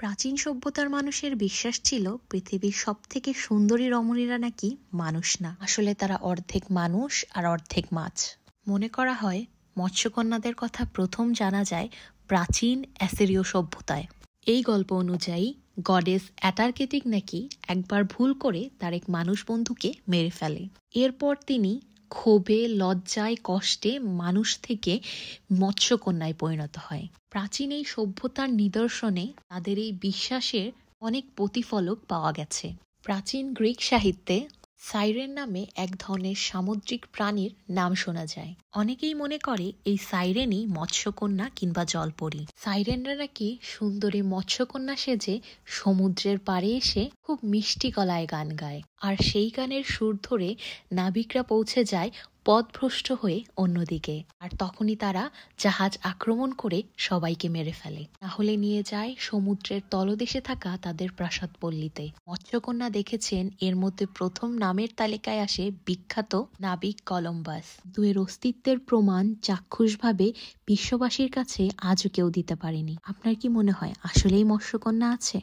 প্রাচীন সভ্যতার মানুষের বিশ্বাস ছিল পৃথিবীর সবথেকে সুন্দরী রমণীরা নাকি মানুষ না, আসলে তারা অর্ধেক মানুষ আর অর্ধেক মাছ। মনে করা হয় মৎস্যকন্যাদের কথা প্রথম জানা যায় প্রাচীন অ্যাসিরীয় সভ্যতায়। এই গল্প অনুযায়ী গডেস অ্যাটারকেটিক নাকি একবার ভুল করে তার এক মানুষ বন্ধুকে মেরে ফেলে। এরপর তিনি ক্ষোভে, লজ্জায়, কষ্টে মানুষ থেকে মৎস্যকন্যায় পরিণত হয়। প্রাচীন এই সভ্যতার নিদর্শনে তাদের এই বিশ্বাসের অনেক প্রতিফলক পাওয়া গেছে। প্রাচীন গ্রিক সাহিত্যে সাইরেন নামে এক ধরনের সামুদ্রিক প্রাণীর নাম শোনা যায়। অনেকেই মনে করে এই সাইরেনই মৎস্যকন্যা কিংবা জলপরী। সাইরেনরা নাকি সুন্দরী মৎস্যকন্যা সেজে সমুদ্রের পাড়ে এসে খুব মিষ্টি গলায় গান গায়, আর সেই গানের সুর ধরে নাবিকরা পৌঁছে যায় পথভ্রষ্ট হয়ে অন্যদিকে, আর তখনই তারা জাহাজ আক্রমণ করে সবাইকে মেরে ফেলে, তাহলে নিয়ে যায় সমুদ্রের তলদেশে থাকা তাদের প্রাসাদ পল্লীতে। মৎস্যকন্যা দেখেছেন এর মধ্যে প্রথম নামের তালিকায় আসে বিখ্যাত নাবিক কলম্বাস। দুয়ের অস্তিত্বের প্রমাণ চাক্ষুষভাবে বিশ্ববাসীর কাছে আজও কেউ দিতে পারেনি। আপনার কি মনে হয় আসলেই মৎস্যকন্যা আছে?